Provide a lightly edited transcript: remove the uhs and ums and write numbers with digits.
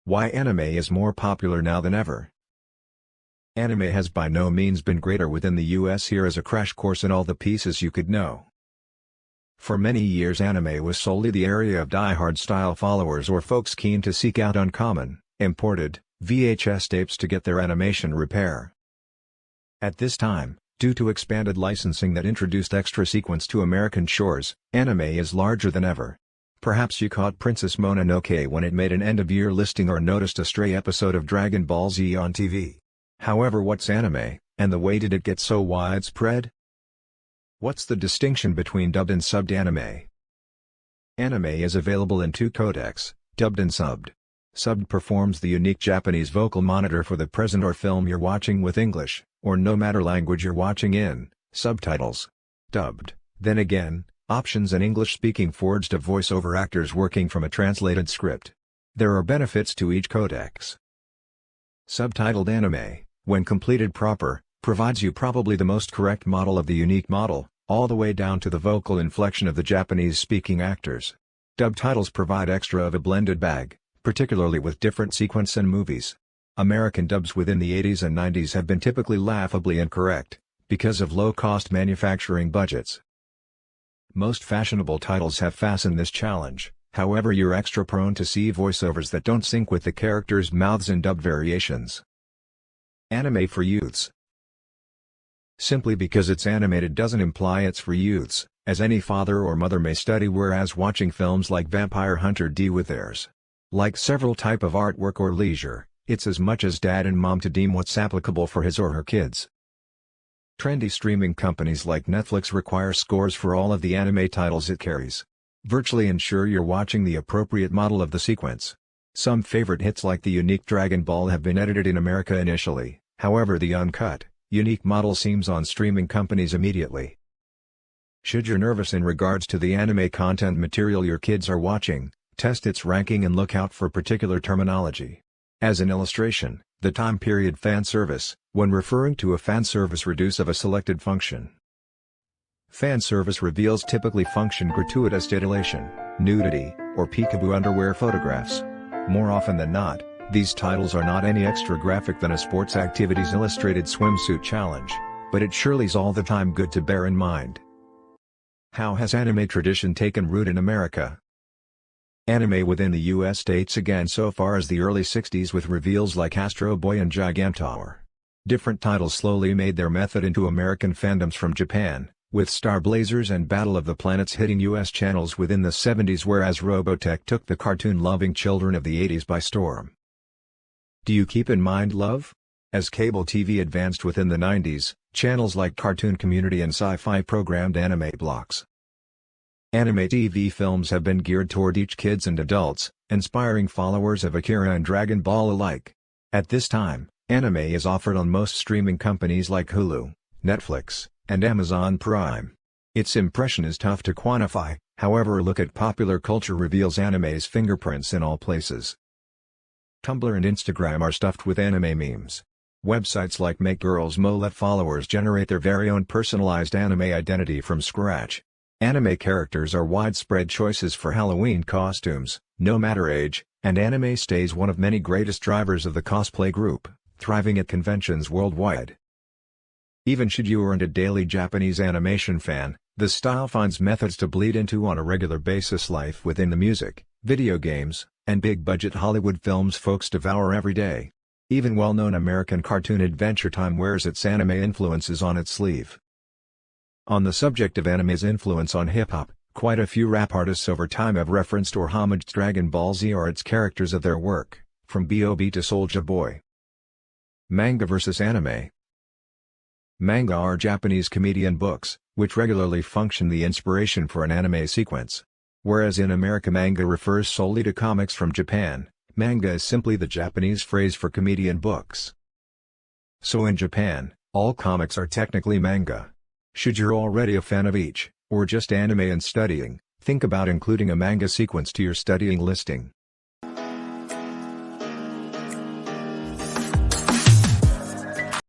Why anime is more popular now than ever. Anime has by no means been greater within the US. Here is a crash course in all the pieces you could know. For many years anime was solely the area of die-hard style followers or folks keen to seek out uncommon, imported, VHS tapes to get their animation repair. At this time, due to expanded licensing that introduced extra sequence to American shores, anime is larger than ever. Perhaps you caught Princess Mononoke when it made an end-of-year listing or noticed a stray episode of Dragon Ball Z on TV. However, what's anime, and the way did it get so widespread? What's the distinction between dubbed and subbed anime? Anime is available in two codecs, dubbed and subbed. Subbed performs the unique Japanese vocal monitor for the present or film you're watching with English, or no matter language you're watching in, subtitles. Dubbed, then again, options an English-speaking forged of voice-over actors working from a translated script. There are benefits to each codecs. Subtitled anime, when completed proper, provides you probably the most correct model of the unique model, all the way down to the vocal inflection of the Japanese-speaking actors. Dub titles provide extra of a blended bag, particularly with different sequence and movies. American dubs within the 80s and 90s have been typically laughably incorrect, because of low-cost manufacturing budgets. Most fashionable titles have fastened this challenge, however you're extra prone to see voiceovers that don't sync with the characters' mouths in dub variations. Anime for youths. Simply because it's animated doesn't imply it's for youths, as any father or mother may study, whereas watching films like Vampire Hunter D with theirs. Like several type of artwork or leisure, it's as much as dad and mom to deem what's applicable for his or her kids. Trendy streaming companies like Netflix require scores for all of the anime titles it carries. Virtually ensure you're watching the appropriate model of the sequence. Some favorite hits like the unique Dragon Ball have been edited in America initially, however the uncut, unique model seems on streaming companies immediately. Should you're nervous in regards to the anime content material your kids are watching, test its ranking and look out for particular terminology. As an illustration, the time period fan service, when referring to a fan service reduce of a selected function. Fan service reveals typically function gratuitous titillation, nudity, or peekaboo underwear photographs. More often than not, these titles are not any extra graphic than a sports activities illustrated swimsuit challenge, but it surely's all the time good to bear in mind. How has anime tradition taken root in America? Anime within the US dates again so far as the early 60s with reveals like Astro Boy and Gigantor. Different titles slowly made their method into American fandoms from Japan, with Star Blazers and Battle of the Planets hitting US channels within the 70s, whereas Robotech took the cartoon-loving children of the 80s by storm. Do you keep in mind love? As cable TV advanced within the 90s, channels like Cartoon Community and Sci-Fi programmed anime blocks. Anime TV films have been geared toward each kids and adults, inspiring followers of Akira and Dragon Ball alike. At this time, anime is offered on most streaming companies like Hulu, Netflix, and Amazon Prime. Its impression is tough to quantify, however a look at popular culture reveals anime's fingerprints in all places. Tumblr and Instagram are stuffed with anime memes. Websites like Make Girls Mo let followers generate their very own personalized anime identity from scratch. Anime characters are widespread choices for Halloween costumes, no matter age, and anime stays one of many greatest drivers of the cosplay group, thriving at conventions worldwide. Even should you aren't a daily Japanese animation fan, the style finds methods to bleed into on a regular basis life within the music, video games, and big-budget Hollywood films folks devour every day. Even well-known American cartoon Adventure Time wears its anime influences on its sleeve. On the subject of anime's influence on hip-hop, quite a few rap artists over time have referenced or homaged Dragon Ball Z or its characters of their work, from B.O.B. to Soulja Boy. Manga versus anime. Manga are Japanese comedian books, which regularly function the inspiration for an anime sequence. Whereas in America manga refers solely to comics from Japan, manga is simply the Japanese phrase for comedian books. So in Japan, all comics are technically manga. Should you're already a fan of each, or just anime and studying, think about including a manga sequence to your studying listing.